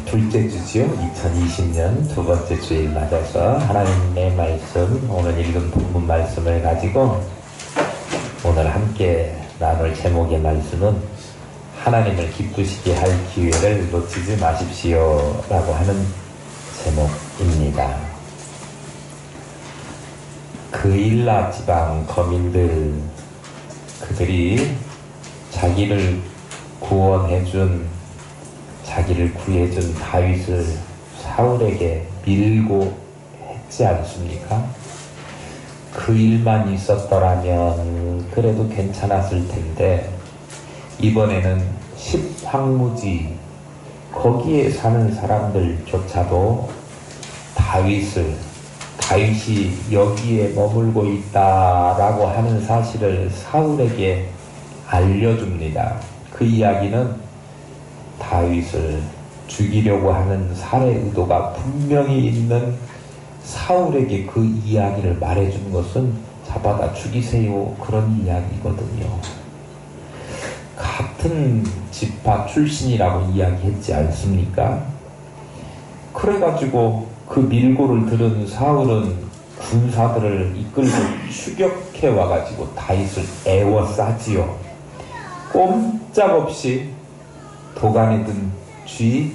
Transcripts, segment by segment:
둘째 주지요. 2020년 두 번째 주일 맞아서 하나님의 말씀, 오늘 읽은 본문 말씀을 가지고 오늘 함께 나눌 제목의 말씀은 하나님을 기쁘시게 할 기회를 놓치지 마십시오 라고 하는 제목입니다. 그일라 지방 거민들, 그들이 자기를 구원해준, 자기를 구해준 다윗을 사울에게 밀고 했지 않습니까? 그 일만 있었더라면 그래도 괜찮았을 텐데, 이번에는 십황무지, 거기에 사는 사람들조차도 다윗이 여기에 머물고 있다라고 하는 사실을 사울에게 알려줍니다. 그 이야기는 다윗을 죽이려고 하는 살해 의도가 분명히 있는 사울에게 그 이야기를 말해준 것은 잡아다 죽이세요, 그런 이야기거든요. 같은 지파 출신이라고 이야기했지 않습니까? 그래가지고 그 밀고를 들은 사울은 군사들을 이끌고 추격해 와가지고 다윗을 애워싸지요. 꼼짝없이 도간에 든 쥐,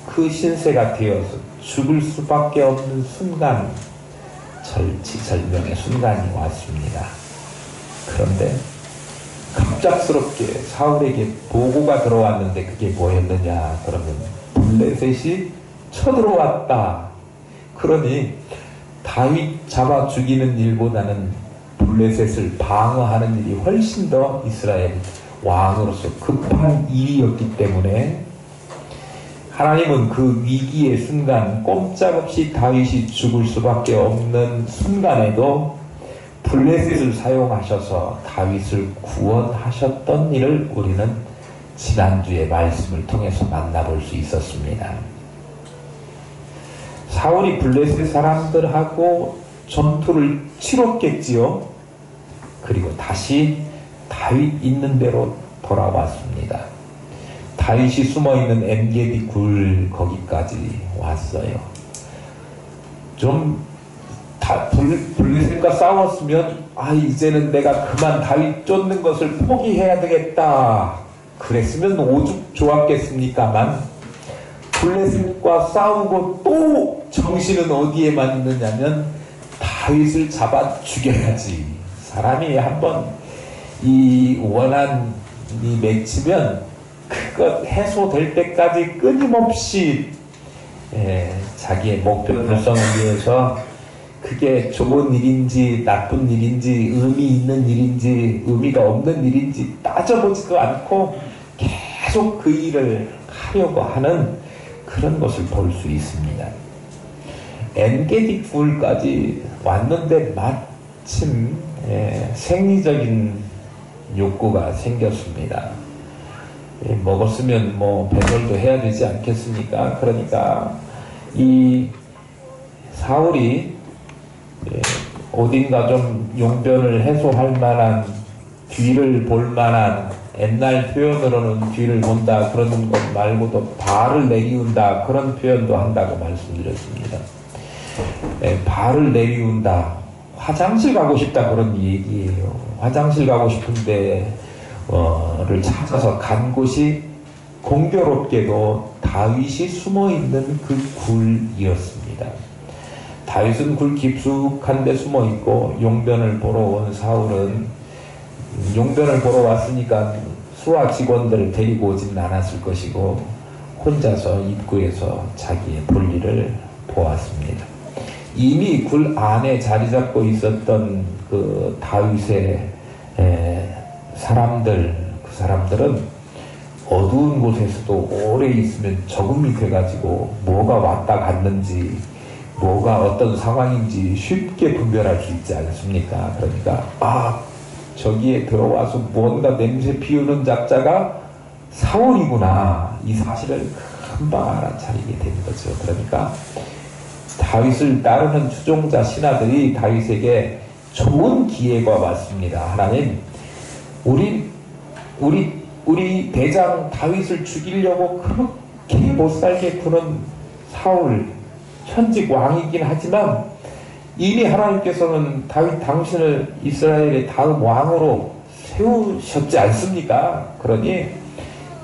그 신세가 되어서 죽을 수밖에 없는 순간, 절치절명의 순간이 왔습니다. 그런데 갑작스럽게 사울에게 보고가 들어왔는데 그게 뭐였느냐 그러면 블레셋이 쳐들어왔다. 그러니 다윗 잡아 죽이는 일보다는 블레셋을 방어하는 일이 훨씬 더 이스라엘 왕으로서 급한 일이었기 때문에 하나님은 그 위기의 순간, 꼼짝없이 다윗이 죽을 수밖에 없는 순간에도 블레셋을 사용하셔서 다윗을 구원하셨던 일을 우리는 지난주의 말씀을 통해서 만나볼 수 있었습니다. 사울이 블레셋 사람들하고 전투를 치렀겠지요. 그리고 다시 다윗 있는 데로 돌아왔습니다. 다윗이 숨어있는 엔게디 굴 거기까지 왔어요. 블레셋과 싸웠으면 이제는 내가 그만 다윗 쫓는 것을 포기해야 되겠다 그랬으면 오죽 좋았겠습니까만, 블레셋과 싸우고 또 정신은 어디에만 있느냐면 다윗을 잡아 죽여야지. 사람이 한번 이 원한이 맺히면 그것 해소될 때까지 끊임없이 자기의 목표 달성을 위해서 그게 좋은 일인지 나쁜 일인지 의미 있는 일인지 의미가 없는 일인지 따져보지도 않고 계속 그 일을 하려고 하는 그런 것을 볼 수 있습니다. 엔게디 굴까지 왔는데 마침 생리적인 욕구가 생겼습니다. 먹었으면 배설도 해야 되지 않겠습니까? 그러니까 이 사울이 어딘가 좀 용변을 해소할 만한, 뒤를 볼 만한, 옛날 표현으로는 뒤를 본다 그러는 것 말고도 발을 내리운다 그런 표현도 한다고 말씀드렸습니다. 발을 내리운다, 화장실 가고 싶다 그런 얘기예요. 화장실 가고 싶은데 를 찾아서 간 곳이 공교롭게도 다윗이 숨어있는 그 굴이었습니다. 다윗은 굴 깊숙한 데 숨어있고 용변을 보러 온 사울은 용변을 보러 왔으니까 수하 직원들을 데리고 오지는 않았을 것이고 혼자서 입구에서 자기의 볼일을 보았습니다. 이미 굴 안에 자리 잡고 있었던 그 다윗의 그 사람들은 어두운 곳에서도 오래 있으면 적응이 돼가지고 뭐가 왔다 갔는지, 뭐가 어떤 상황인지 쉽게 분별할 수 있지 않습니까? 그러니까 저기에 들어와서 뭔가 냄새 피우는 작자가 사울이구나, 이 사실을 금방 알아차리게 된 거죠. 그러니까 다윗을 따르는 추종자 신하들이 다윗에게 좋은 기회가 왔습니다. 하나님, 우리 대장 다윗을 죽이려고 개 못살게 구는 사울, 현직 왕이긴 하지만 이미 하나님께서는 다윗 당신을 이스라엘의 다음 왕으로 세우셨지 않습니까? 그러니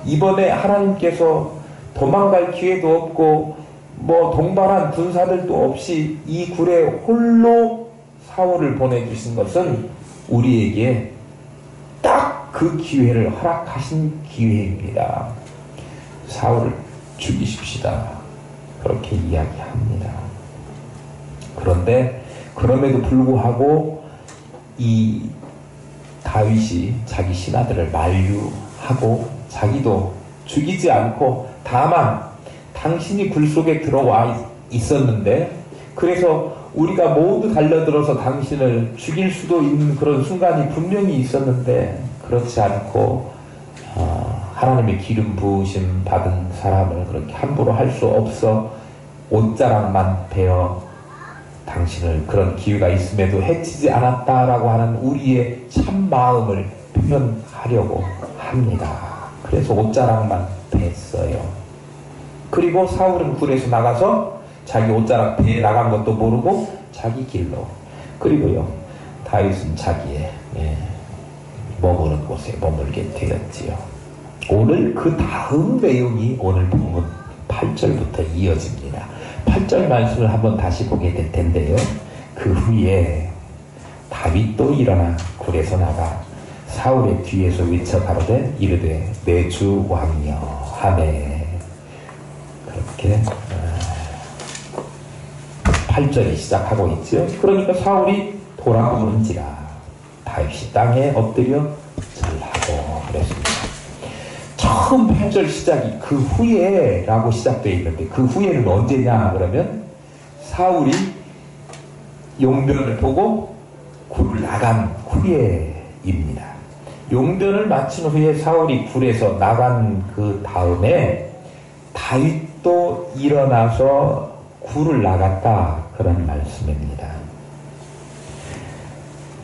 이번에 하나님께서 도망갈 기회도 없고 뭐 동반한 군사들도 없이 이 굴에 홀로 사울을 보내주신 것은 우리에게 딱 그 기회를 허락하신 기회입니다. 사울을 죽이십시다. 그렇게 이야기합니다. 그런데 그럼에도 불구하고 이 다윗이 자기 신하들을 만류하고 자기도 죽이지 않고 다만 당신이 굴 속에 들어와 있었는데 그래서 우리가 모두 달려들어서 당신을 죽일 수도 있는 그런 순간이 분명히 있었는데 그렇지 않고 하나님의 기름 부으심 받은 사람을 그렇게 함부로 할 수 없어 옷자락만 베어 당신을 그런 기회가 있음에도 해치지 않았다라고 하는 우리의 참 마음을 표현하려고 합니다. 그래서 옷자락만 뱄어요. 그리고 사울은 굴에서 나가서 자기 옷자락 배에 나간 것도 모르고 자기 길로, 그리고요 다윗은 자기의 머무는 곳에 머물게 되었지요. 오늘 그 다음 내용이 오늘 본문 8절부터 이어집니다. 8절 말씀을 한번 다시 보게 될 텐데요. 그 후에 다윗도 일어나 굴에서 나가 사울의 뒤에서 외쳐 가로되 이르되 내 주 왕이여 하매. 그렇게 8절이 시작하고 있죠. 그러니까 사울이 돌아오는지라 다윗이 땅에 엎드려 절하고 그랬습니다. 처음 8절 시작이 그 후에 라고 시작되어 있는데 그 후에는 언제냐 그러면 사울이 용변을 보고 굴을 나간 후에입니다. 용변을 마친 후에 사울이 굴에서 나간 그 다음에 다윗도 일어나서 굴을 나갔다 그런 말씀입니다.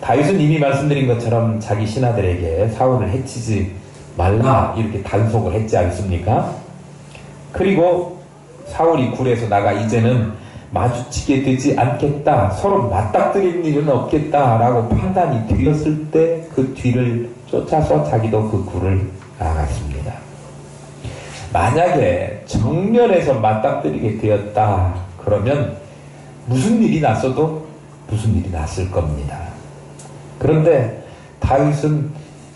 다윗은 이미 말씀드린 것처럼 자기 신하들에게 사울을 해치지 말라 이렇게 단속을 했지 않습니까? 그리고 사울이 굴에서 나가 이제는 마주치게 되지 않겠다, 서로 맞닥뜨릴 일은 없겠다라고 판단이 되었을 때 그 뒤를 쫓아서 자기도 그 굴을 나갔습니다. 만약에 정면에서 맞닥뜨리게 되었다 그러면 무슨 일이 났어도 무슨 일이 났을 겁니다. 그런데 다윗은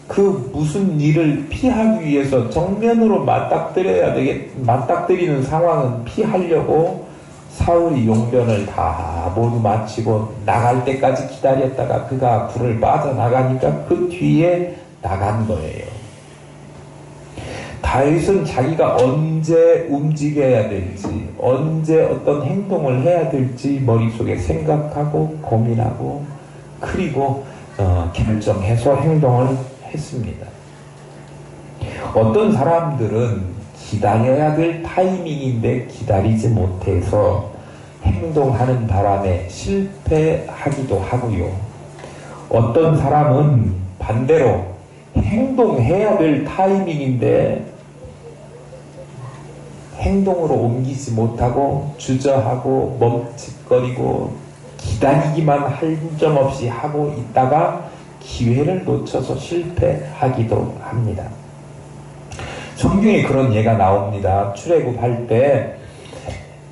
그 무슨 일을 피하기 위해서 정면으로 맞닥뜨리는 상황은 피하려고 사울이 용변을 다 모두 마치고 나갈 때까지 기다렸다가 그가 굴을 빠져나가니까 그 뒤에 나간 거예요. 다윗은 자기가 언제 움직여야 될지, 언제 어떤 행동을 해야 될지 머릿속에 생각하고 고민하고 그리고 결정해서 행동을 했습니다. 어떤 사람들은 기다려야 될 타이밍인데 기다리지 못해서 행동하는 바람에 실패하기도 하고요. 어떤 사람은 반대로 행동해야 될 타이밍인데 행동으로 옮기지 못하고 주저하고 멈칫거리고 기다리기만 할 점 없이 하고 있다가 기회를 놓쳐서 실패하기도 합니다. 성경에 그런 예가 나옵니다. 출애굽할 때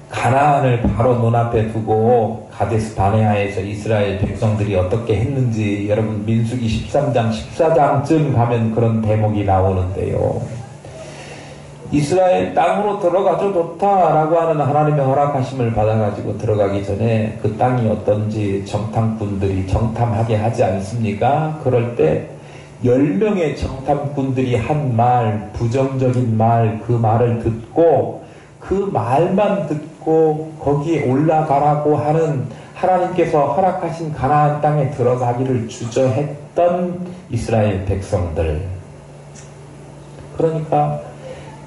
가나안을 바로 눈앞에 두고 가데스 바네아에서 이스라엘 백성들이 어떻게 했는지 여러분 민수기 13장 14장쯤 가면 그런 대목이 나오는데요. 이스라엘 땅으로 들어가도 좋다라고 하는 하나님의 허락하심을 받아가지고 들어가기 전에 그 땅이 어떤지 정탐꾼들이 정탐하게 하지 않습니까? 그럴 때 10명의 정탐꾼들이 한 말, 부정적인 말, 그 말을 듣고 그 말만 듣고 거기에 올라가라고 하는 하나님께서 허락하신 가나안 땅에 들어가기를 주저했던 이스라엘 백성들. 그러니까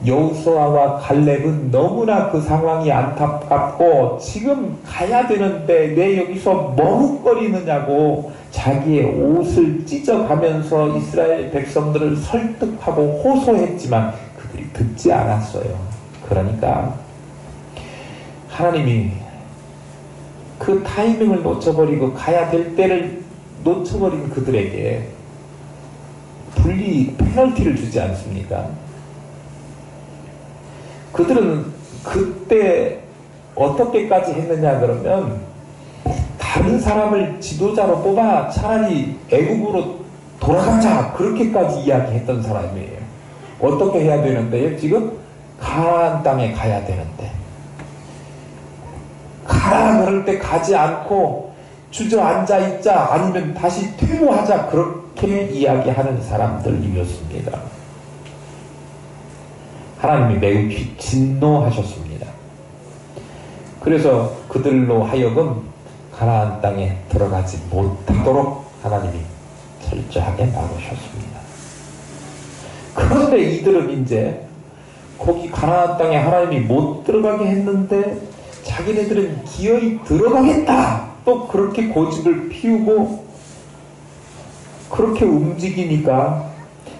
여호수아와 갈렙은 너무나 그 상황이 안타깝고 지금 가야 되는데 왜 여기서 머뭇거리느냐고 자기의 옷을 찢어가면서 이스라엘 백성들을 설득하고 호소했지만 그들이 듣지 않았어요. 그러니까 하나님이 그 타이밍을 놓쳐버리고 가야 될 때를 놓쳐버린 그들에게 분리 페널티를 주지 않습니까? 그들은 그때 어떻게까지 했느냐 그러면 다른 사람을 지도자로 뽑아 차라리 애국으로 돌아가자 그렇게까지 이야기했던 사람이에요. 어떻게 해야 되는데요? 지금 가나안 땅에 가야 되는데 가라 그럴 때 가지 않고 주저앉아 있자 아니면 다시 퇴보하자 그렇게 이야기하는 사람들이었습니다. 하나님이 매우 진노하셨습니다. 그래서 그들로 하여금 가나안 땅에 들어가지 못하도록 하나님이 철저하게 막으셨습니다. 그런데 이들은 이제 거기 가나안 땅에 하나님이 못 들어가게 했는데 자기네들은 기어이 들어가겠다 또 그렇게 고집을 피우고 그렇게 움직이니까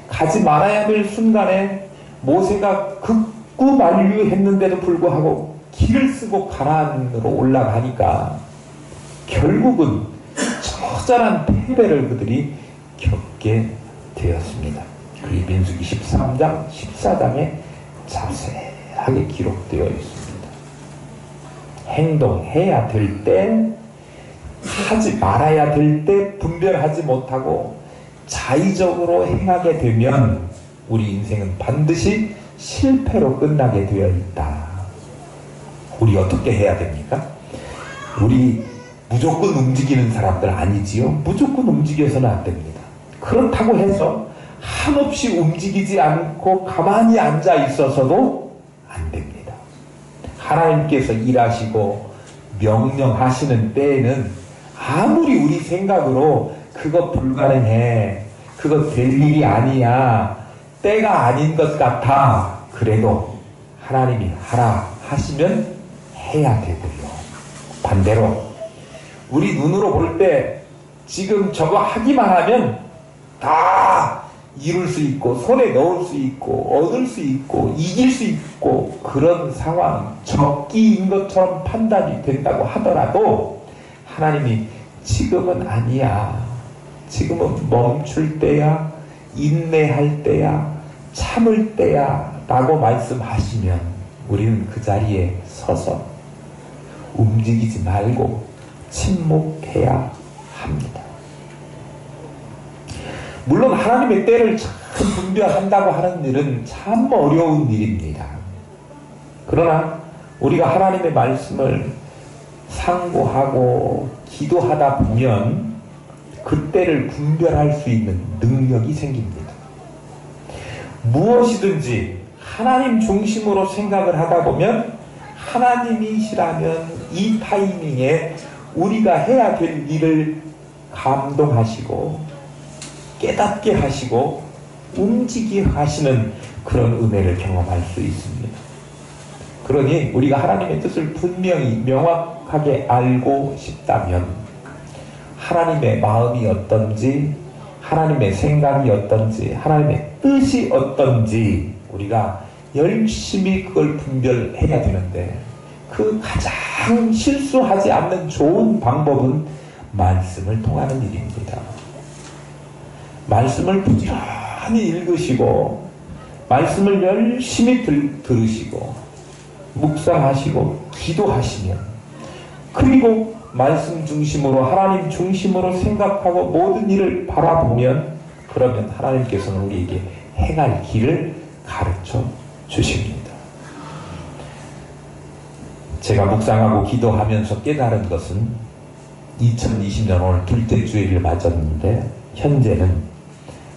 가지 말아야 될 순간에 모세가 극구 만류했는데도 불구하고 길을 쓰고 가나안으로 올라가니까 결국은 처절한 패배를 그들이 겪게 되었습니다. 그게 민수기 13장 14장에 자세하게 기록되어 있습니다. 행동해야 될 때, 하지 말아야 될 때 분별하지 못하고 자의적으로 행하게 되면 우리 인생은 반드시 실패로 끝나게 되어 있다. 우리 어떻게 해야 됩니까? 우리 무조건 움직이는 사람들 아니지요? 무조건 움직여서는 안 됩니다. 그렇다고 해서 한없이 움직이지 않고 가만히 앉아 있어서도 안 됩니다. 하나님께서 일하시고 명령하시는 때에는 아무리 우리 생각으로 그거 불가능해, 그거 될 일이 아니야, 때가 아닌 것 같아, 그래도 하나님이 하라 하시면 해야 되고요. 반대로 우리 눈으로 볼 때 지금 저거 하기만 하면 다 이룰 수 있고 손에 넣을 수 있고 얻을 수 있고 이길 수 있고 그런 상황, 적기인 것처럼 판단이 된다고 하더라도 하나님이 지금은 아니야, 지금은 멈출 때야, 인내할 때야, 참을 때야 라고 말씀하시면 우리는 그 자리에 서서 움직이지 말고 침묵해야 합니다. 물론 하나님의 때를 참 분별한다고 하는 일은 참 어려운 일입니다. 그러나 우리가 하나님의 말씀을 상고하고 기도하다 보면 그 때를 분별할 수 있는 능력이 생깁니다. 무엇이든지 하나님 중심으로 생각을 하다 보면 하나님이시라면 이 타이밍에 우리가 해야 될 일을 감동하시고 깨닫게 하시고 움직이게 하시는 그런 은혜를 경험할 수 있습니다. 그러니 우리가 하나님의 뜻을 분명히 명확하게 알고 싶다면 하나님의 마음이 어떤지, 하나님의 생각이 어떤지, 하나님의 뜻이 어떤지 우리가 열심히 그걸 분별해야 되는데 그 가장 실수하지 않는 좋은 방법은 말씀을 통하는 일입니다. 말씀을 부지런히 읽으시고 말씀을 열심히 들으시고 묵상하시고 기도하시면, 그리고 말씀 중심으로 하나님 중심으로 생각하고 모든 일을 바라보면, 그러면 하나님께서는 우리에게 행할 길을 가르쳐 주십니다. 제가 묵상하고 기도하면서 깨달은 것은 2020년 오늘 둘째 주일을 맞았는데 현재는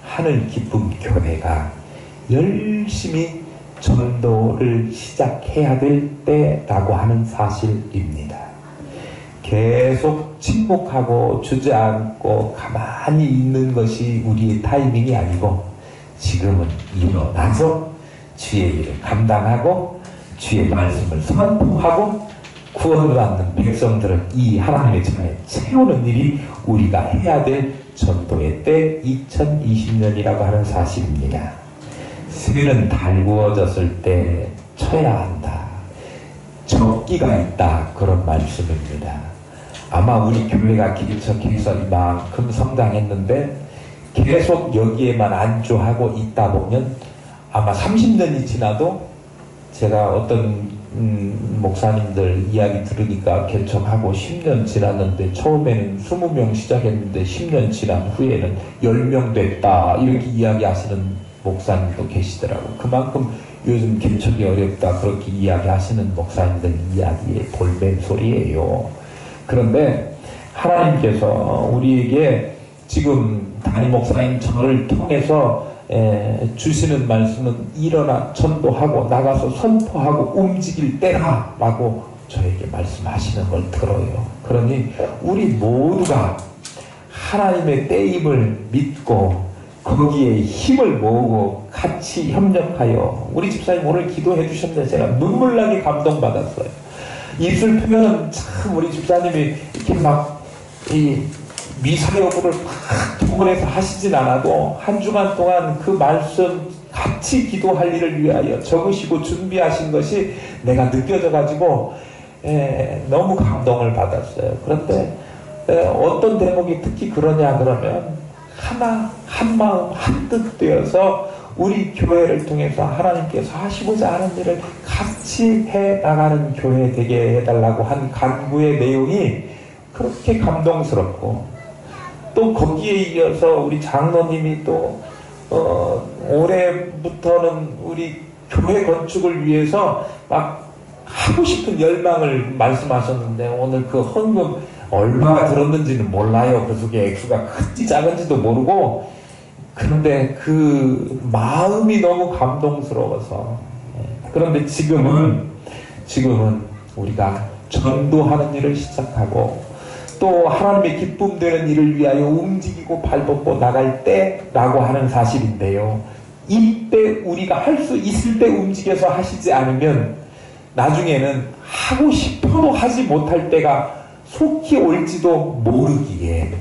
하늘 기쁨 교회가 열심히 전도를 시작해야 될 때라고 하는 사실입니다. 계속 침묵하고 주저앉고 가만히 있는 것이 우리의 타이밍이 아니고 지금은 일어나서 주의 일을 감당하고 주의 말씀을 선포하고 구원을 받는 백성들을 이 하나님의 전에 채우는 일이 우리가 해야 될 전도의 때 2020년이라고 하는 사실입니다. 새는 달구어졌을 때 쳐야 한다. 적기가 있다. 그런 말씀입니다. 아마 우리 교회가 기초해서 이만큼 성장했는데 계속 여기에만 안주하고 있다 보면 아마 30년이 지나도 제가 어떤 목사님들 이야기 들으니까 개척하고 10년 지났는데 처음에는 20명 시작했는데 10년 지난 후에는 10명 됐다 이렇게 이야기하시는 목사님도 계시더라고요. 그만큼 요즘 개척이 어렵다 그렇게 이야기하시는 목사님들 이야기의 볼멘 소리예요. 그런데 하나님께서 우리에게 지금 담임 목사님 저를 통해서 주시는 말씀은 일어나 전도하고 나가서 선포하고 움직일 때라 라고 저에게 말씀하시는 걸 들어요. 그러니 우리 모두가 하나님의 때임을 믿고 거기에 힘을 모으고 같이 협력하여 우리 집사님 오늘 기도해 주셨는데 제가 눈물나게 감동받았어요. 입술 표현은 참 우리 집사님이 이렇게 막 이 미사여구를 막 동원해서 하시진 않아도 한 주간 동안 그 말씀 같이 기도할 일을 위하여 적으시고 준비하신 것이 내가 느껴져 가지고 너무 감동을 받았어요. 그런데 어떤 대목이 특히 그러냐 그러면 하나 한마음 한뜻 되어서 우리 교회를 통해서 하나님께서 하시고자 하는 일을 같이 해나가는 교회 되게 해달라고 한 간구의 내용이 그렇게 감동스럽고 또 거기에 이어서 우리 장로님이 또 올해부터는 우리 교회 건축을 위해서 막 하고 싶은 열망을 말씀하셨는데 오늘 그 헌금 얼마가 들었는지는 몰라요. 그 속에 액수가 큰지 작은지도 모르고 그런데 그 마음이 너무 감동스러워서 그런데 지금은 우리가 전도하는 일을 시작하고 또 하나님의 기쁨 되는 일을 위하여 움직이고 발벗고 나갈 때라고 하는 사실인데요. 이때 우리가 할 수 있을 때 움직여서 하시지 않으면 나중에는 하고 싶어도 하지 못할 때가 속히 올지도 모르기에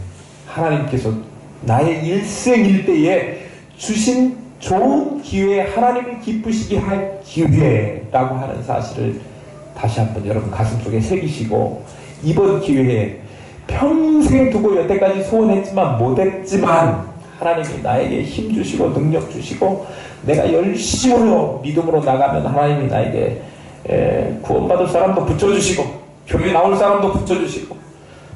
하나님께서 나의 일생일대에 주신 좋은 기회, 하나님을 기쁘시게 할 기회라고 하는 사실을 다시 한번 여러분 가슴속에 새기시고 이번 기회에 평생 두고 여태까지 소원했지만 못했지만 하나님이 나에게 힘 주시고 능력 주시고 내가 열심으로 믿음으로 나가면 하나님이 나에게 구원받을 사람도 붙여주시고 교회 나올 사람도 붙여주시고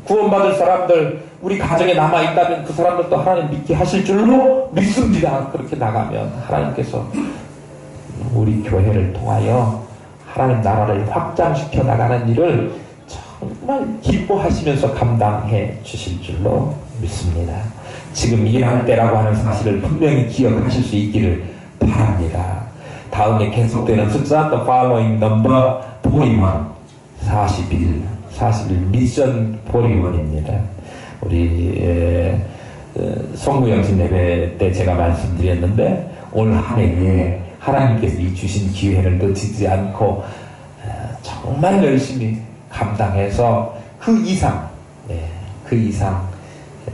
구원받을 사람들 우리 가정에 남아있다면 그 사람들도 하나님 믿게 하실 줄로 믿습니다. 그렇게 나가면 하나님께서 우리 교회를 통하여 하나님 나라를 확장시켜 나가는 일을 정말 기뻐하시면서 감당해 주실 줄로 믿습니다. 지금 일할 때라고 하는 사실을 분명히 기억하실 수 있기를 바랍니다. 다음에 계속되는 숫자 The following number 41 미션 41입니다. 우리 송구영신 예배 때 제가 말씀드렸는데 올 한 해에 하나님께서 이 주신 기회를 놓치지 않고 정말 열심히 감당해서 그 이상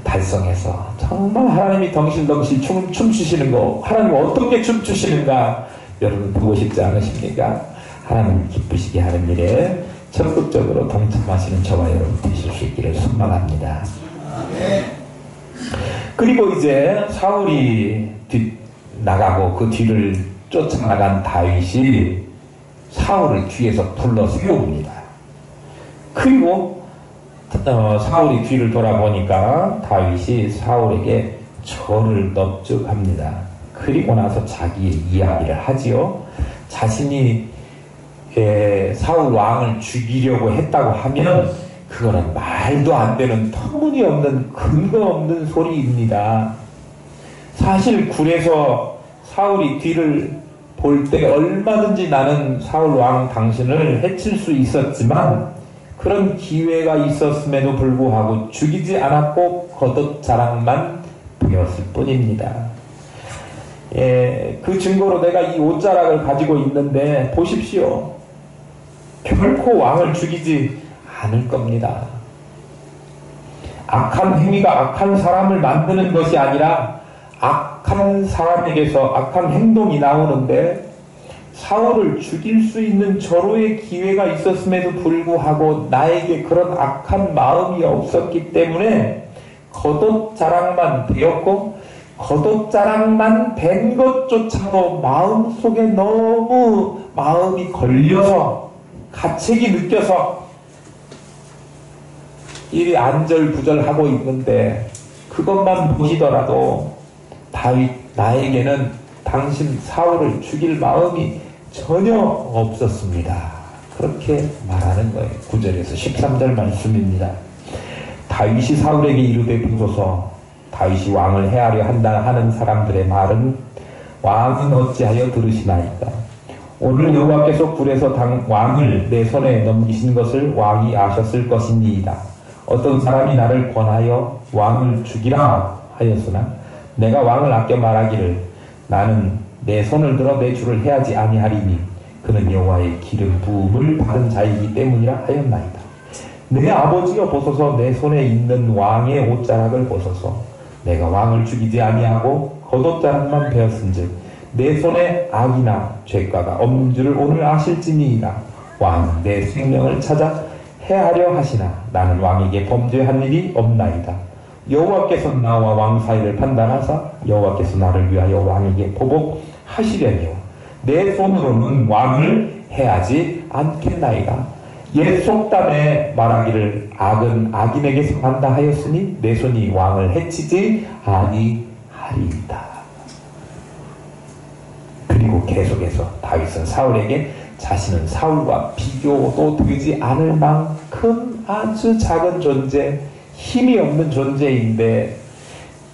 달성해서 정말 하나님이 덩실덩실 춤추시는 거 하나님 어떤 게 춤추시는가 여러분 보고 싶지 않으십니까? 하나님 기쁘시게 하는 일에 적극적으로 동참하시는 저와 여러분 되실 수 있기를 소망합니다. 그리고 이제 사울이 나가고 그 뒤를 쫓아나간 다윗이 사울을 뒤에서 불러 세웁니다. 그리고 사울이 뒤를 돌아보니까 다윗이 사울에게 절을 넙죽합니다. 그리고 나서 자기의 이야기를 하지요. 자신이 사울 왕을 죽이려고 했다고 하면 그거는 말도 안 되는 터무니없는 근거 없는 소리입니다. 사실 굴에서 사울이 뒤를 볼 때 얼마든지 나는 사울 왕 당신을 해칠 수 있었지만 그런 기회가 있었음에도 불구하고 죽이지 않았고 겉옷 자랑만 되었을 뿐입니다. 그 증거로 내가 이 옷자락을 가지고 있는데 보십시오. 결코 왕을 죽이지 않을 겁니다. 악한 행위가 악한 사람을 만드는 것이 아니라 악한 사람에게서 악한 행동이 나오는데 사울을 죽일 수 있는 절호의 기회가 있었음에도 불구하고 나에게 그런 악한 마음이 없었기 때문에 겉옷 자랑만 되었고, 겉옷 자랑만 된 것조차도 마음속에 너무 마음이 걸려서 가책이 느껴서 이리 안절부절하고 있는데, 그것만 보시더라도 다윗, 나에게는 당신 사울을 죽일 마음이 전혀 없었습니다. 그렇게 말하는 거예요. 9절에서 13절 말씀입니다. 다윗이 사울에게 이르되 보소서, 다윗이 왕을 해하려 한다 하는 사람들의 말은 왕은 어찌하여 들으시나이까? 오늘 여호와께서 굴에서 왕을 내 손에 넘기신 것을 왕이 아셨을 것이니이다. 어떤 사람이 나를 권하여 왕을 죽이라 하였으나 내가 왕을 아껴 말하기를 나는 내 손을 들어 내 주를 해하지 아니하리니 그는 여호와의 기름 부음을 받은 자이기 때문이라 하였나이다. 내 아버지여 보소서, 내 손에 있는 왕의 옷자락을 보소서. 내가 왕을 죽이지 아니하고 겉옷자락만 베었은즉 내 손에 악이나 죄가가 없는 줄을 오늘 아실지니이다. 왕은 내 생명을 찾아 해하려 하시나 나는 왕에게 범죄한 일이 없나이다. 여호와께서 나와 왕 사이를 판단하사 여호와께서 나를 위하여 왕에게 보복하시려니와 내 손으로는 왕을 해하지 않겠나이다. 옛 속담에 말하기를 악은 악인에게서 난다 하였으니 내 손이 왕을 해치지 아니하리이다. 그리고 계속해서 다윗은 사울에게 자신은 사울과 비교도 되지 않을 만큼 아주 작은 존재, 힘이 없는 존재인데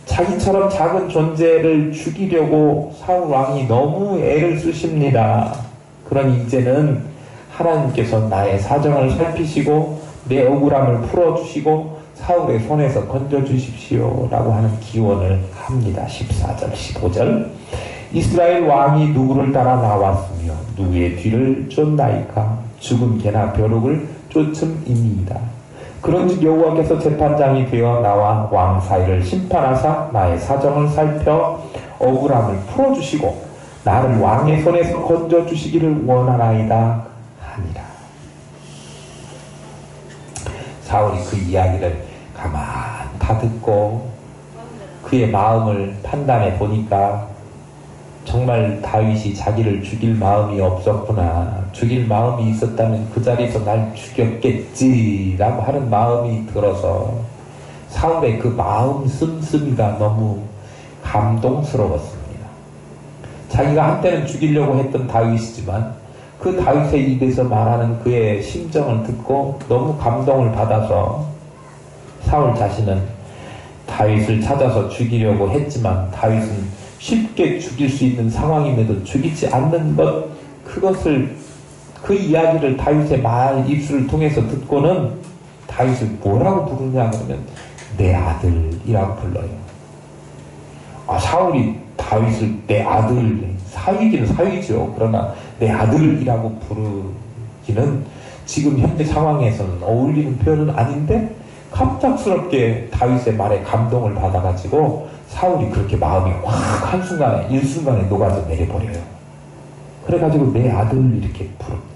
자기처럼 작은 존재를 죽이려고 사울 왕이 너무 애를 쓰십니다. 그러니 이제는 하나님께서 나의 사정을 살피시고 내 억울함을 풀어주시고 사울의 손에서 건져주십시오 라고 하는 기원을 합니다. 14절 15절 이스라엘 왕이 누구를 따라 나왔으며 누구의 뒤를 쫓나이까? 죽은 개나 벼룩을 쫓음이니이다. 그런즉 여호와께서 재판장이 되어 나와 왕 사이를 심판하사 나의 사정을 살펴 억울함을 풀어주시고 나를 왕의 손에서 건져주시기를 원하나이다 하니라. 사울이 그 이야기를 가만 다 듣고 그의 마음을 판단해 보니까 정말 다윗이 자기를 죽일 마음이 없었구나. 죽일 마음이 있었다면 그 자리에서 날 죽였겠지라고 하는 마음이 들어서 사울의 그 마음 씀씀이가 너무 감동스러웠습니다. 자기가 한때는 죽이려고 했던 다윗이지만 그 다윗의 입에서 말하는 그의 심정을 듣고 너무 감동을 받아서 사울 자신은 다윗을 찾아서 죽이려고 했지만 다윗은 쉽게 죽일 수 있는 상황임에도 죽이지 않는 것, 그 이야기를 다윗의 말 입술을 통해서 듣고는 다윗을 뭐라고 부르냐 그러면 내 아들이라고 불러요. 사울이 다윗을 내 아들, 사위기는 사위죠. 그러나 내 아들이라고 부르기는 지금 현재 상황에서는 어울리는 표현은 아닌데 갑작스럽게 다윗의 말에 감동을 받아가지고 사울이 그렇게 마음이 확 한순간에 일순간에 녹아져 내려버려요. 그래가지고 내 아들 이렇게 부릅니다.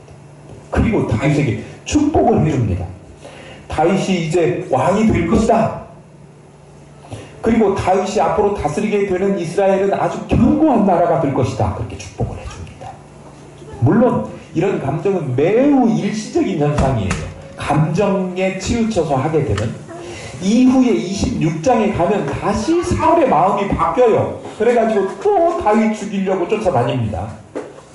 그리고 다윗에게 축복을 해줍니다. 다윗이 이제 왕이 될 것이다. 그리고 다윗이 앞으로 다스리게 되는 이스라엘은 아주 견고한 나라가 될 것이다. 그렇게 축복을 해줍니다. 물론 이런 감정은 매우 일시적인 현상이에요. 감정에 치우쳐서 하게 되는 이후에 26장에 가면 다시 사울의 마음이 바뀌어요. 그래가지고 또 다윗 죽이려고 쫓아다닙니다.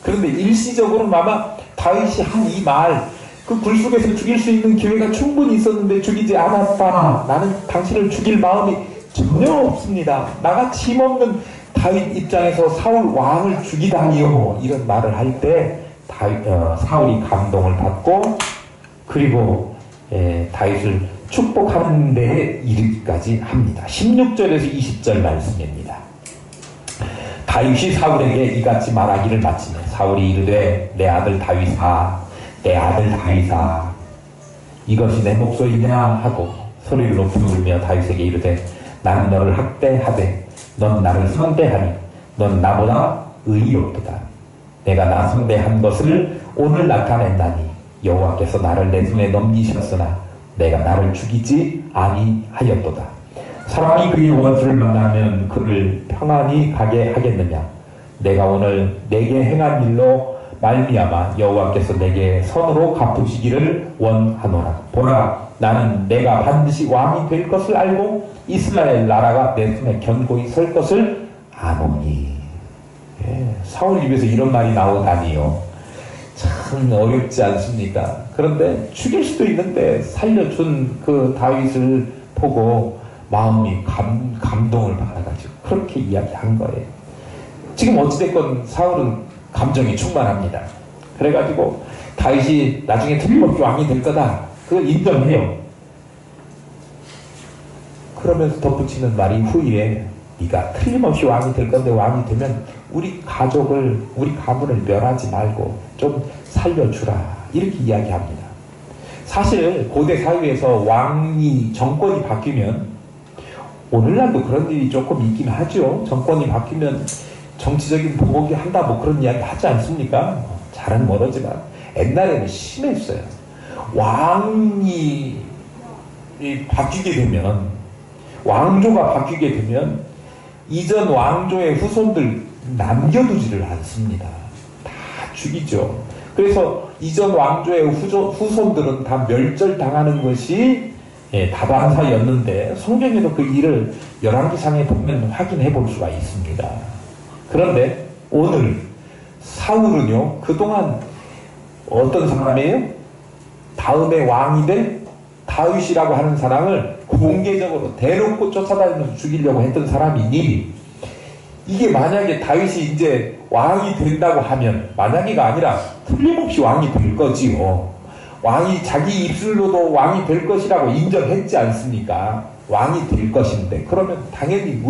그런데 일시적으로는 아마 다윗이 한 이 말, 그 굴 속에서 죽일 수 있는 기회가 충분히 있었는데 죽이지 않았다. 나는 당신을 죽일 마음이 전혀 없습니다. 나같이 힘없는 다윗 입장에서 사울 왕을 죽이다니요. 이런 말을 할 때 사울이 감동을 받고 그리고 다윗을 축복하는 데에 이르기까지 합니다. 16절에서 20절 말씀입니다. 다윗이 사울에게 이같이 말하기를 마치며 사울이 이르되 내 아들 다윗아, 내 아들 다윗아, 이것이 내 목소리냐 하고 소리를 높이 울며 다윗에게 이르되 나는 너를 학대하되 넌 나를 선대하니 넌 나보다 의롭도다. 내가 나선대한 것을 오늘 나타냈나니 여호와께서 나를 내 손에 넘기셨으나 내가 나를 죽이지 아니하였도다. 사람이 그의 원수를 만나면 그를 평안히 가게 하겠느냐. 내가 오늘 내게 행한 일로 말미암아 여호와께서 내게 선으로 갚으시기를 원하노라. 보라, 나는 내가 반드시 왕이 될 것을 알고 이스라엘 나라가 내 손에 견고히 설 것을 아노니. 예, 사울 입에서 이런 말이 나오다니요. 참 어렵지 않습니까? 그런데 죽일 수도 있는데 살려준 그 다윗을 보고 마음이 감동을 받아가지고 그렇게 이야기한 거예요. 지금 어찌됐건 사울은 감정이 충만합니다. 그래가지고 다윗이 나중에 틀림없이 왕이 될 거다, 그걸 인정해요. 그러면서 덧붙이는 말이 후에 네가 틀림없이 왕이 될 건데 왕이 되면 우리 가족을, 우리 가문을 멸하지 말고 좀 살려주라, 이렇게 이야기합니다. 사실 고대 사회에서 왕이 정권이 바뀌면, 오늘날도 그런 일이 조금 있긴 하죠. 정권이 바뀌면 정치적인 보복이 한다, 뭐 그런 이야기 하지 않습니까? 잘은 모르지만 옛날에는 심했어요. 왕이 바뀌게 되면, 왕조가 바뀌게 되면 이전 왕조의 후손들 남겨두지를 않습니다. 다 죽이죠. 그래서 이전 왕조의 후손들은 다 멸절당하는 것이 다반사였는데, 성경에도 그 일을 열왕기상에 보면 확인해 볼 수가 있습니다. 그런데 오늘 사울은요, 그동안 어떤 사람이에요? 다음에 왕이 될 다윗이라고 하는 사람을 공개적으로 대놓고 쫓아다니면서 죽이려고 했던 사람이니, 이게 만약에 다윗이 이제 왕이 된다고 하면, 만약에가 아니라 틀림없이 왕이 될 거지요. 왕이 자기 입술로도 왕이 될 것이라고 인정했지 않습니까? 왕이 될 것인데, 그러면 당연히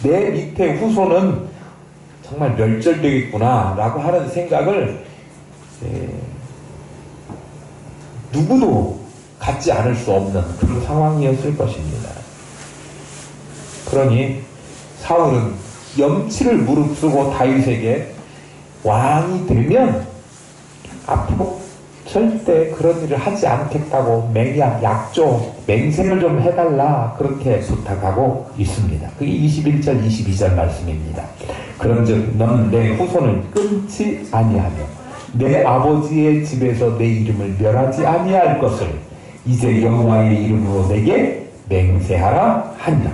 내 밑에 후손은 정말 멸절되겠구나 라고 하는 생각을 누구도 갖지 않을 수 없는 그런 상황이었을 것입니다. 그러니 사울은 염치를 무릅쓰고 다윗에게 왕이 되면 앞으로 절대 그런 일을 하지 않겠다고 약조, 맹세를 좀 해달라, 그렇게 부탁하고 있습니다. 그게 21절, 22절 말씀입니다. 그런즉 너는 내 후손을 끊지 아니하며 내 아버지의 집에서 내 이름을 멸하지 아니할 것을 이제 여호와의 이름으로 내게 맹세하라 하니라.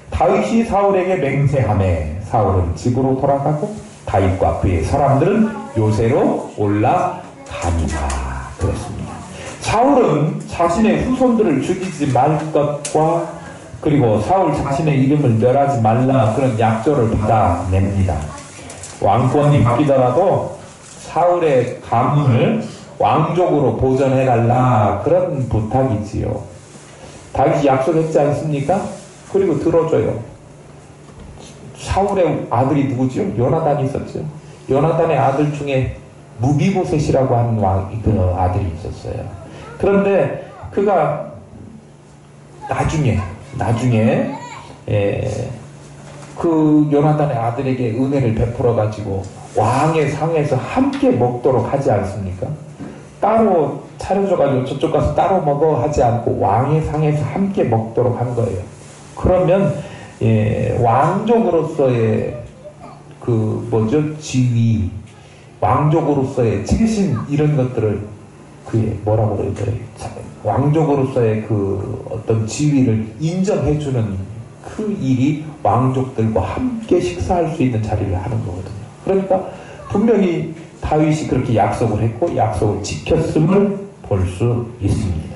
다윗이 사울에게 맹세하매 사울은 집으로 돌아가고 다윗과 그의 사람들은 요새로 올라가니라. 그렇습니다. 사울은 자신의 후손들을 죽이지 말 것과, 그리고 사울 자신의 이름을 멸하지 말라, 그런 약조를 받아냅니다. 왕권이 바뀌더라도 사울의 가문을 왕족으로 보존해달라, 그런 부탁이지요. 다윗이 약속했지 않습니까? 그리고 들어줘요. 사울의 아들이 누구죠? 요나단이 있었죠. 요나단의 아들 중에 무비보셋이라고 하는 그 아들이 있었어요. 그런데 그가 나중에 그 요나단의 아들에게 은혜를 베풀어 가지고 왕의 상에서 함께 먹도록 하지 않습니까? 따로 차려줘 가지고 저쪽 가서 따로 먹어 하지 않고 왕의 상에서 함께 먹도록 한 거예요. 그러면 왕족으로서의 지위, 왕족으로서의 책임, 이런 것들을 그의 뭐라고 그럴까요? 왕족으로서의 그 어떤 지위를 인정해주는 그 일이 왕족들과 함께 식사할 수 있는 자리를 하는 거거든요. 그러니까 분명히 다윗이 그렇게 약속을 했고 약속을 지켰음을 볼 수 있습니다.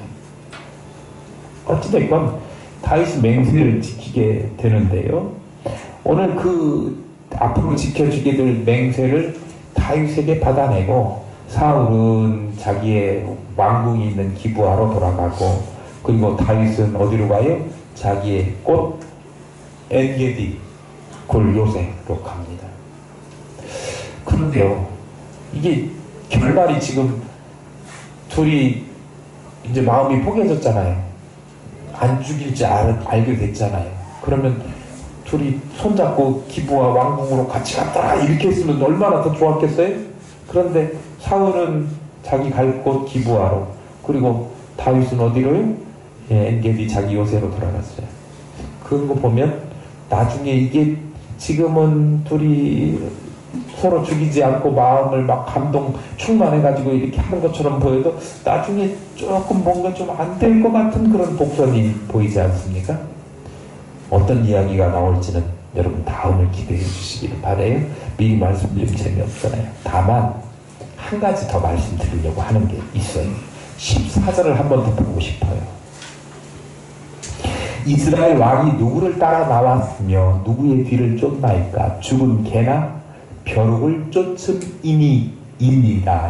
어찌됐건 다윗이 맹세를 지키게 되는데요. 오늘 앞으로 지켜지게 될 맹세를 다윗에게 받아내고, 사울은 자기의 왕궁이 있는 기브아로 돌아가고, 그리고 다윗은 어디로 가요? 자기의 꽃 엔게디 골요새로 갑니다. 그런데요, 이게 결말이 지금 둘이 이제 마음이 포개졌잖아요. 안 죽일지 알게 됐잖아요. 그러면 둘이 손잡고 기브아 왕궁으로 같이 갔다, 이렇게 했으면 얼마나 더 좋았겠어요? 그런데 사울은 자기 갈 곳 기부하러, 그리고 다윗은 어디로요? 엔게디 자기 요새로 돌아갔어요. 그런 거 보면 나중에 이게 지금은 둘이 서로 죽이지 않고 마음을 막 감동 충만해가지고 이렇게 하는 것처럼 보여도 나중에 조금 뭔가 좀 안 될 것 같은 그런 복선이 보이지 않습니까? 어떤 이야기가 나올지는 여러분 다음을 기대해 주시기를 바라요. 미리 말씀드리면 재미없잖아요. 다만 한 가지 더 말씀드리려고 하는 게 있어요. 14절을 한 번 더 보고 싶어요. 이스라엘 왕이 누구를 따라 나왔으며 누구의 뒤를 쫓나이까? 죽은 개나 벼룩을 쫓음이니이다.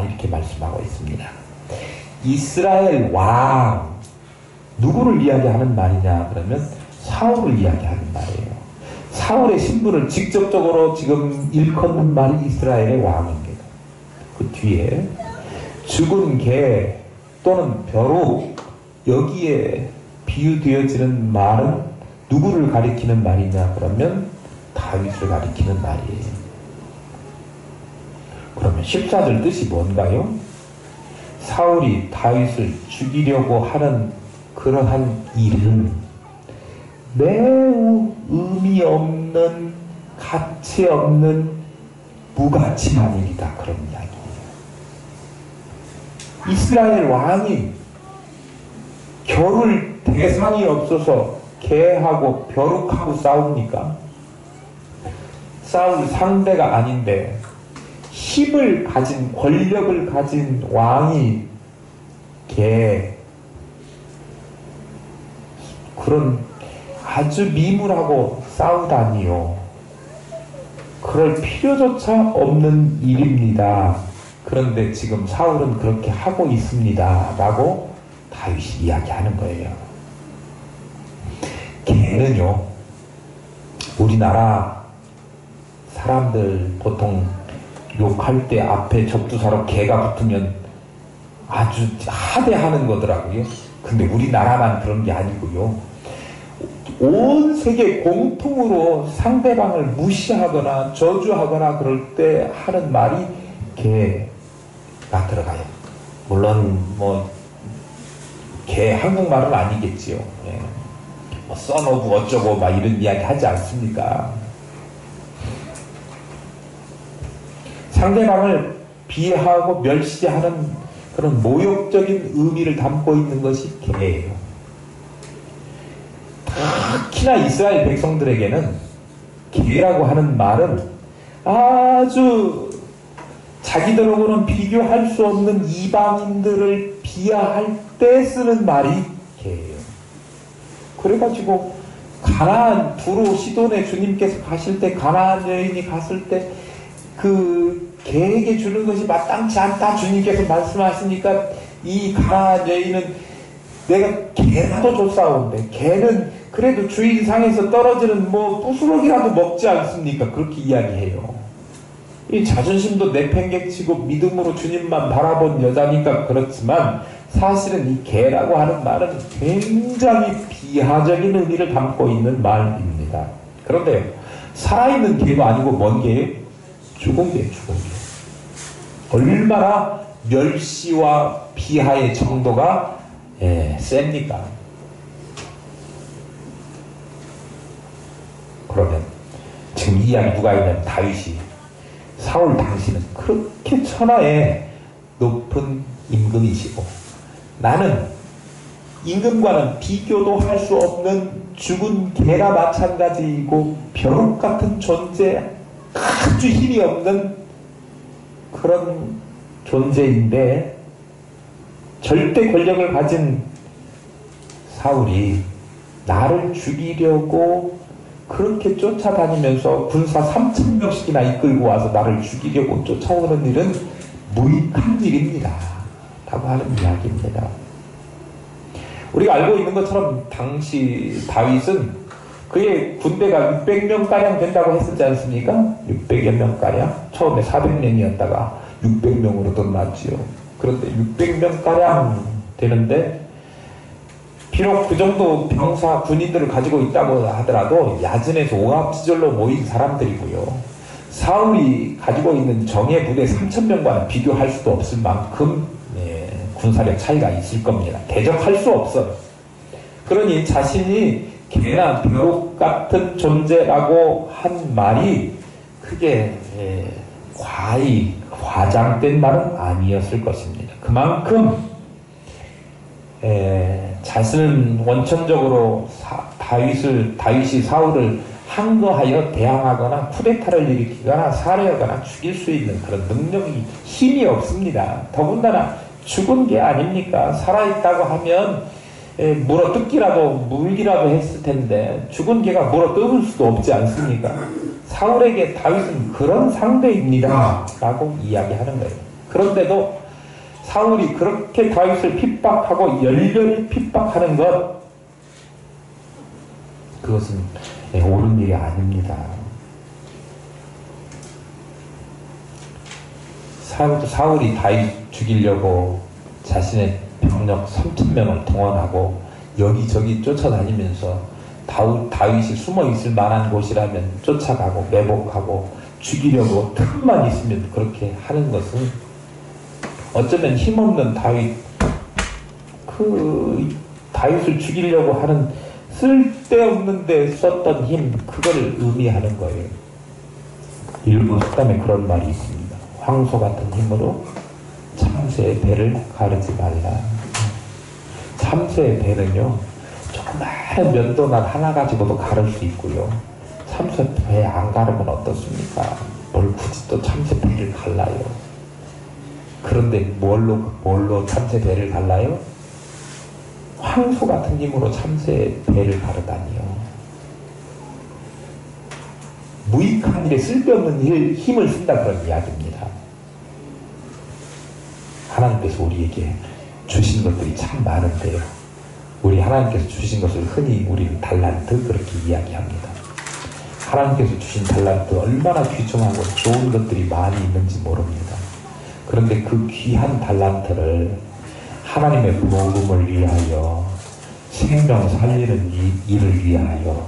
이렇게 말씀하고 있습니다. 이스라엘 왕, 누구를 이야기하는 말이냐 그러면 사울을 이야기하는 말이에요. 사울의 신분을 직접적으로 지금 일컫는 말이 이스라엘의 왕입니다. 그 뒤에 죽은 개 또는 벼룩, 여기에 비유되어지는 말은 누구를 가리키는 말이냐 그러면 다윗을 가리키는 말이에요. 그러면 14절 뜻이 뭔가요? 사울이 다윗을 죽이려고 하는 그러한 일은 매우 의미 없는, 가치 없는, 무가치한 일이다. 그런 이야기예요. 이스라엘 왕이 겨룰 대상이 없어서 개하고 벼룩하고 싸웁니까? 싸울 상대가 아닌데 힘을 가진, 권력을 가진 왕이 그런 아주 미물하고 싸우다니요. 그럴 필요조차 없는 일입니다. 그런데 지금 사울은 그렇게 하고 있습니다. 라고 다윗이 이야기하는 거예요. 개는요, 우리나라 사람들 보통 욕할 때 앞에 접두사로 개가 붙으면 아주 하대하는 거더라고요. 근데 우리나라만 그런 게 아니고요. 온 세계 공통으로 상대방을 무시하거나 저주하거나 그럴 때 하는 말이 개가 들어가요. 물론 개 한국말은 아니겠지요. 예. 써놓고 어쩌고 막 이런 이야기 하지 않습니까? 상대방을 비하하고 멸시하는 그런 모욕적인 의미를 담고 있는 것이 개예요. 특히나 이스라엘 백성들에게는 개라고 하는 말은 아주 자기들하고는 비교할 수 없는 이방인들을 비하할 때 쓰는 말이 개예요. 그래가지고 가나안 두로 시돈에 주님께서 가실 때, 가나안 여인이 갔을 때 그 개에게 주는 것이 마땅치 않다 주님께서 말씀하시니까 이 가나안 여인은 내가 개라도 줬사온데 개는 그래도 주인상에서 떨어지는 부스러기라도 먹지 않습니까? 그렇게 이야기해요. 이 자존심도 내팽개치고 믿음으로 주님만 바라본 여자니까 그렇지만 사실은 이 개라고 하는 말은 굉장히 비하적인 의미를 담고 있는 말입니다. 그런데 살아있는 개가 아니고 뭔 개예요? 죽은 개예요. 죽은 개. 얼마나 멸시와 비하의 정도가 셉니까? 그러면 지금 이 이야기 누가 있냐면 다윗이, 사울 당신은 그렇게 천하의 높은 임금이시고 나는 임금과는 비교도 할 수 없는 죽은 개나 마찬가지이고 벼룩 같은 존재, 아주 힘이 없는 그런 존재인데 절대 권력을 가진 사울이 나를 죽이려고 그렇게 쫓아다니면서 군사 3,000명씩이나 이끌고 와서 나를 죽이려고 쫓아오는 일은 무익한 일입니다. 라고 하는 이야기입니다. 우리가 알고 있는 것처럼 당시 다윗은 그의 군대가 600명가량 된다고 했었지 않습니까? 600여 명가량? 처음에 400명이었다가 600명으로 늘어났지요. 그런데 600명가량 되는데 비록 그 정도 병사, 군인들을 가지고 있다고 하더라도 야전에서 오합지졸로 모인 사람들이고요. 사울이 가지고 있는 정예 부대 3,000명과는 비교할 수도 없을 만큼 군사력 차이가 있을 겁니다. 대적할 수 없어요. 그러니 자신이 개나 벼룩 같은 존재라고 한 말이 크게 과장된 말은 아니었을 것입니다. 그만큼 자신은 원천적으로 다윗이 사울을 항거하여 대항하거나 쿠데타를 일으키거나 살해하거나 죽일 수 있는 그런 능력이 힘이 없습니다. 더군다나 죽은 게 아닙니까? 살아있다고 하면 물어뜯기라도 물기라도 했을 텐데 죽은 개가 물어뜯을 수도 없지 않습니까? 사울에게 다윗은 그런 상대입니다 라고 이야기하는 거예요. 그런데도 사울이 그렇게 다윗을 핍박하고 열렬히 핍박하는 것, 그것은 옳은 일이 아닙니다. 사울이 다윗 죽이려고 자신의 병력 3,000명을 동원하고 여기저기 쫓아다니면서 다윗이 숨어 있을 만한 곳이라면 쫓아가고 매복하고 죽이려고 틈만 있으면 그렇게 하는 것은 어쩌면 힘없는 다윗을 죽이려고 하는 쓸데없는 데 썼던 힘, 그걸 의미하는 거예요. 일부 속담에 그런 말이 있습니다. 황소 같은 힘으로 참새의 배를 가르지 말라. 참새의 배는요, 조그마한 면도날 하나 가지고도 가를 수 있고요. 참새 배 안 가르면 어떻습니까? 뭘 굳이 또 참새 배를 갈라요? 그런데 뭘로 참새 배를 갈라요? 황소 같은 힘으로 참새의 배를 가르다니요. 무익한 일에 쓸데없는 힘을 쓴다, 그런 이야기입니다. 하나님께서 우리에게 주신 것들이 참 많은데요. 우리 하나님께서 주신 것을 흔히 우리는 달란트 그렇게 이야기합니다. 하나님께서 주신 달란트 얼마나 귀중하고 좋은 것들이 많이 있는지 모릅니다. 그런데 그 귀한 달란트를 하나님의 복음을 위하여, 생명 살리는 일을 위하여,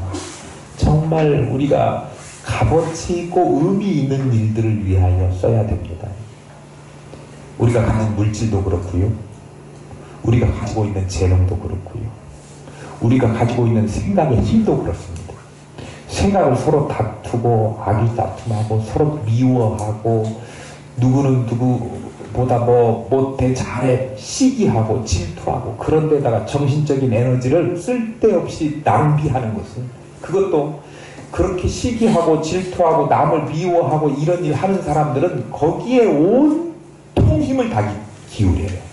정말 우리가 값어치 있고 의미 있는 일들을 위하여 써야 됩니다. 우리가 가진 물질도 그렇고요. 우리가 가지고 있는 재능도 그렇고요. 우리가 가지고 있는 생각의 힘도 그렇습니다. 생각을 서로 다투고 악의다툼하고 서로 미워하고 누구는 누구보다 못해 잘해 시기하고 질투하고, 그런 데다가 정신적인 에너지를 쓸데없이 낭비하는 것은, 그것도 그렇게 시기하고 질투하고 남을 미워하고 이런 일 하는 사람들은 거기에 온통 힘을 다 기울여요.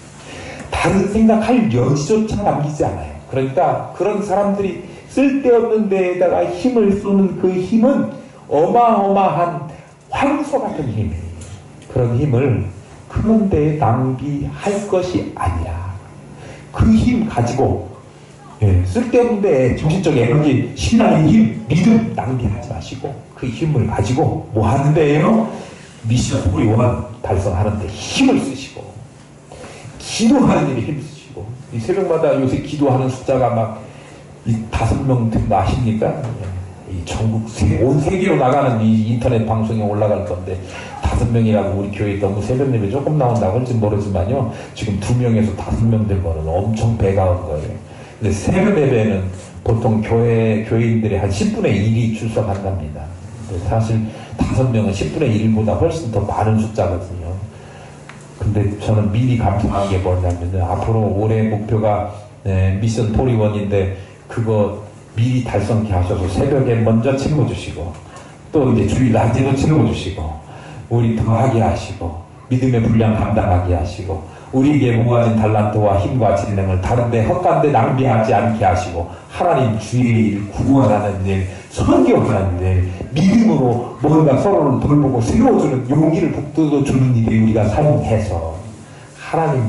다른 생각할 여지조차 남기지 않아요. 그러니까 그런 사람들이 쓸데없는 데에다가 힘을 쏘는 그 힘은 어마어마한 황소 같은 힘이에요. 그런 힘을 그런 데에 낭비할 것이 아니라 그 힘 가지고 쓸데없는 데에 정신적 에너지, 신앙의 힘, 믿음 낭비하지 마시고 그 힘을 가지고 뭐 하는 데에요? 미션 우리원 달성하는 데 힘을 쓰시고, 기도하는 일에 힘을 쓰시고, 이 새벽마다 요새 기도하는 숫자가 막 5명 된다 아십니까? 이 전국 온 세계로 나가는 이 인터넷 방송에 올라갈 건데 5명이라고 우리 교회에 너무 새벽 예배 조금 나온다고 할지 모르지만요, 지금 2명에서 5명 된 거는 엄청 배가 온 거예요. 근데 새벽 예배는 보통 교인들의 한 10분의 1이 출석한답니다. 사실 5명은 10분의 1보다 훨씬 더 많은 숫자거든요. 근데 저는 미리 감사한 게 뭐냐면, 앞으로 올해 목표가 미션 포리원인데 그거 미리 달성케 하셔서 새벽에 먼저 채워주시고, 또 이제 주일 낮에도 채워주시고, 우리 더하게 하시고, 믿음의 분량 감당하게 하시고, 우리에게 모아진 달란트와 힘과 재능을 다른데 헛간데 낭비하지 않게 하시고, 하나님 주의 일, 구원하는 일, 선교하는 일, 믿음으로 뭔가 서로를 돌보고 세워주는 용기를 북돋워주는 일에 우리가 사용해서 하나님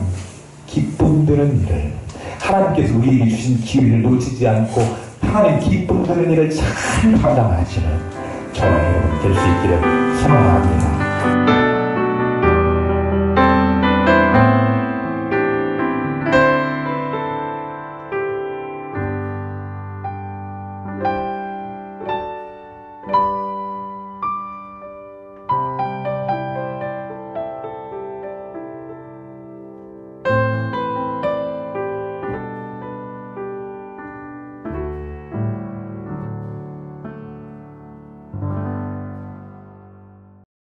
기쁨 되는 일을, 하나님께서 우리에게 주신 기회를 놓치지 않고 하나님 기쁨 되는 일을 잘 감당하시는 저와 여러분 될 수 있기를 소망합니다.